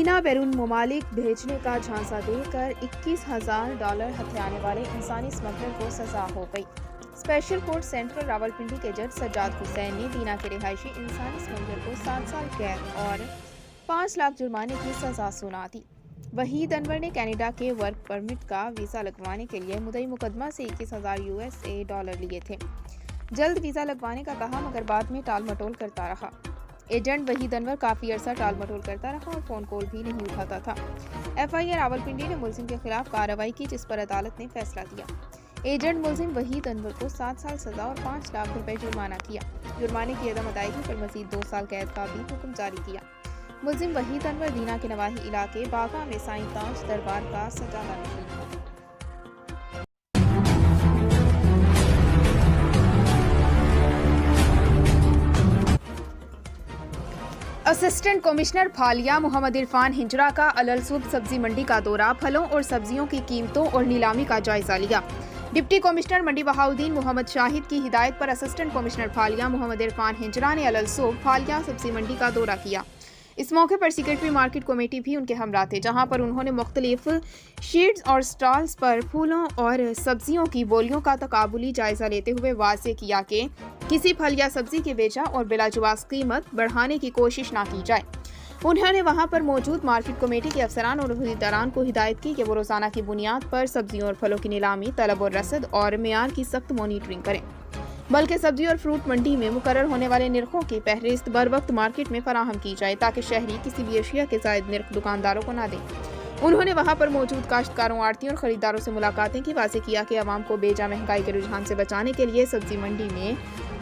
बिना बैरून ममालिक भेजने का झांसा देकर $21,000 हथियाने वाले इंसानी स्मगलर को सजा हो गई। स्पेशल कोर्ट सेंट्रल रावलपिंडी के जज सज्जाद हुसैन ने दीना के रिहायशी इंसानी स्मगलर को 7 साल कैद और 5 लाख जुर्माने की सजा सुना दी। वहीद अनवर ने कनाडा के वर्क परमिट का वीज़ा लगवाने के लिए मुद्दई मुकदमा से $21,000 लिए थे। जल्द वीज़ा लगवाने का कहा, मगर बाद में टाल मटोल करता रहा। एजेंट वहीद अनवर काफ़ी अरसा टाल मटोल करता रहा और फ़ोन कॉल भी नहीं उठाता था। FIA रावलपिंडी ने मुलजिम के खिलाफ कार्रवाई की, जिस पर अदालत ने फैसला दिया। एजेंट मुलजिम वहीद अनवर को 7 साल सजा और 5 लाख रुपए जुर्माना किया। जुर्माने की अदम अदायगी पर मजीद 2 साल कैद का भी हुक्म जारी किया। मुलजिम वहीद अनवर दीना के नवाही इलाके बागा में साईं ताज दरबार का सजादा नहीं था। असिस्टेंट कमिश्नर फालिया मोहम्मद इरफान हिंजरा का अलसूब सब्जी मंडी का दौरा, फलों और सब्जियों की कीमतों और नीलामी का जायजा लिया। डिप्टी कमिश्नर मंडी बहाउद्दीन मोहम्मद शाहिद की हिदायत पर असिस्टेंट कमिश्नर फालिया मोहम्मद इरफान हिंजरा ने अलसूब फालिया सब्जी मंडी का दौरा किया। इस मौके पर सेक्रेटरी मार्केट कमेटी भी उनके हमरा थे, जहां पर उन्होंने मुख्तलिफ शीट्स और स्टॉल्स पर फूलों और सब्जियों की बोलियों का तकाबुली जायजा लेते हुए वाज़ेह किया कि किसी फल या सब्जी के बेचा और बिलाजुबाज कीमत बढ़ाने की कोशिश ना की जाए। उन्होंने वहां पर मौजूद मार्केट कमेटी के अफसरान और खरीदारान को हिदायत की कि वो रोजाना की बुनियाद पर सब्जियों और फलों की नीलामी, तलब और रसद और मेयार की सख्त मॉनिटरिंग करें, बल्कि सब्जी और फ्रूट मंडी में मुकर्रर होने वाले निर्खों की फहरिस्त बर वक्त मार्केट में फराहम की जाए, ताकि शहरी किसी भी अशिया के जायद निर्ख दुकानदारों को ना दें। उन्होंने वहां पर मौजूद काश्तकारों, आड़तियों और खरीदारों से मुलाकातें की, वाज़ेह किया कि अवाम को बेजा महंगाई के रुझान से बचाने के लिए सब्जी मंडी में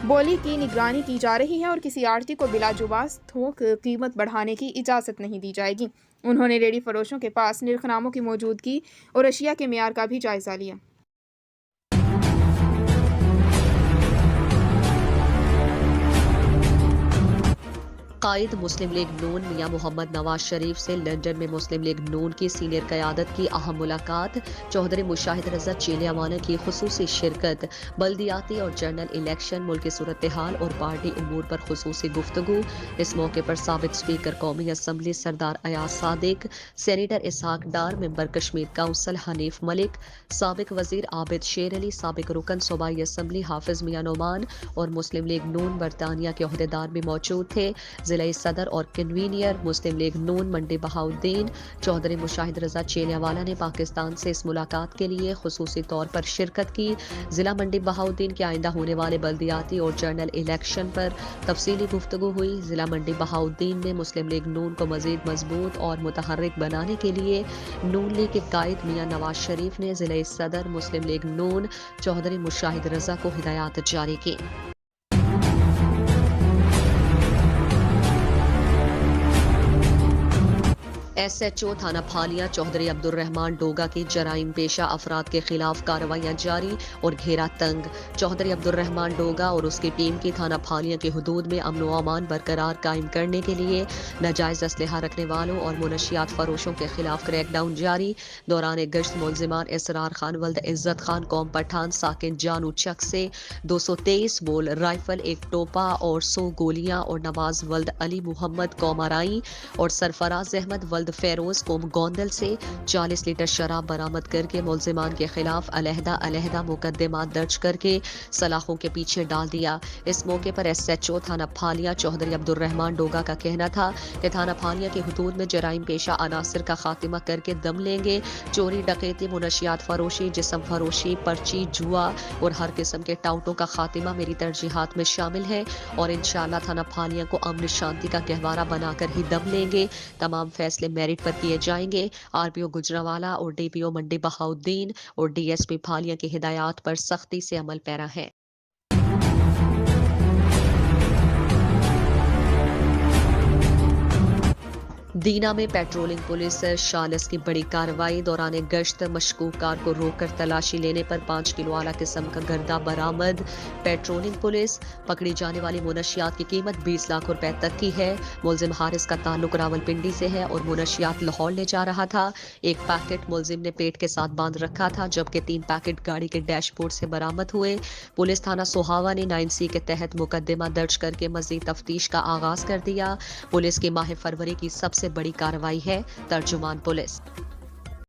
बोली की निगरानी की जा रही है और किसी आड़ती को बिलाजुबाज थोक कीमत बढ़ाने की इजाज़त नहीं दी जाएगी। उन्होंने रेडी फरोशों के पास निर्खनामों की मौजूदगी और अशिया के मेयार का भी जायजा लिया। कायद मुस्लिम लीग नून मियां मोहम्मद नवाज शरीफ से लंदन में मुस्लिम लीग नून की सीनियर क़यादत की अहम मुलाकात, चौधरी मुशाहिद रजा चेलियावाना की खुसूसी शिरकत, बल्दियाती और जनरल इलेक्शन, मुल्क की सूरत हाल और पार्टी उमूर पर खुसूसी गुफ्तगू। इस मौके पर साबिक स्पीकर कौमी असम्बली सरदार अयाज सादिक, सेनेटर इसहाक डार, मेंबर कश्मीर काउंसिल हनीफ मलिक, साबिक वजीर आबिद शेर अली, साबिक रुकन सूबाई असम्बली हाफिज मियां नोमान और मुस्लिम लीग नून बरतानिया के अहदेदार भी मौजूद थे। जिला सदर और कन्वीनियर मुस्लिम लीग नून मंडी बहाउद्दीन चौधरी मुशाहिद रजा चेलियावाला ने पाकिस्तान से इस मुलाकात के लिए खुसूसी तौर पर शिरकत की। जिला मंडी बहाउद्दीन के आइंदा होने वाले बल्दियाती और जनरल इलेक्शन पर तफसीली गुफ्तगू हुई। जिला मंडी बहाउद्दीन में मुस्लिम लीग नून को मजीद मजबूत और मुतहर्रिक बनाने के लिए नून लीग के कायद मियां नवाज शरीफ ने जिला सदर मुस्लिम लीग नून चौधरी मुशाहिद रजा को हिदायत जारी की। SHO थाना फालिया चौधरी अब्दुल रहमान डोगा की जराइम पेशा अफराद के खिलाफ कार्रवाइयां जारी और घेरा तंग। चौधरी अब्दुल रहमान डोगा और उसकी टीम की थाना फालिया के हुदूद में अमन व अमान बरकरार कायम करने के लिए नाजायज असलहा रखने वालों और मुनशियात फरोशों के खिलाफ क्रैकडाउन जारी। दौरान गश्त मुलजिमान इसरार खान वल्द इज्जत खान कौम पठान साकिन जानू चक से 223 बोल राइफल, एक टोपा और 100 गोलियां और नवाज वल्द अली मोहम्मद कौमाराई और सरफराज अहमद वल्द फेरोज कोम गोंदल से 40 लीटर शराब बरामद करके मुलजिमान के खिलाफ अलहदा मुकदमा दर्ज करके सलाखों के पीछे डाल दिया। इस मौके पर SHO थाना फालिया चौधरी अब्दुल रहमान डोगा का कहना था कि थाना फालिया के हुदूद में जराइम पेशा अनासर का खात्मा करके दम लेंगे। चोरी, डकैती, मुनशियात फरोशी, जिस्म फरोशी, पर्ची, जुआ और हर किस्म के टाउटों का खात्मा मेरी तरजीहात में शामिल है और इंशाअल्लाह थाना फालिया को अमन शांति का गहवारा बनाकर ही दम लेंगे। तमाम फैसले मेरिट पर किए जाएंगे। RPO गुजरावाला और DPO मंडी बहाउद्दीन और DSP फालिया की हिदायत पर सख्ती से अमल पैरा है। दीना में पेट्रोलिंग पुलिस शालस की बड़ी कार्रवाई। दौरान गश्त मशकूक कार को रोककर तलाशी लेने पर 5 किलो आला किस्म का गर्दा बरामद। पेट्रोलिंग पुलिस पकड़ी जाने वाली मुनशियात की कीमत 20 लाख रुपए तक की है। मुलजिम हारिस का ताल्लुक रावलपिंडी से है और मुनशियात लाहौर ले जा रहा था। एक पैकेट मुलजिम ने पेट के साथ बांध रखा था, जबकि 3 पैकेट गाड़ी के डैशबोर्ड से बरामद हुए। पुलिस थाना सोहावा ने 9C के तहत मुकदमा दर्ज करके मजीद तफ्तीश का आगाज कर दिया। पुलिस की माह फरवरी की सबसे सबसे बड़ी कार्रवाई है तर्जुमान पुलिस।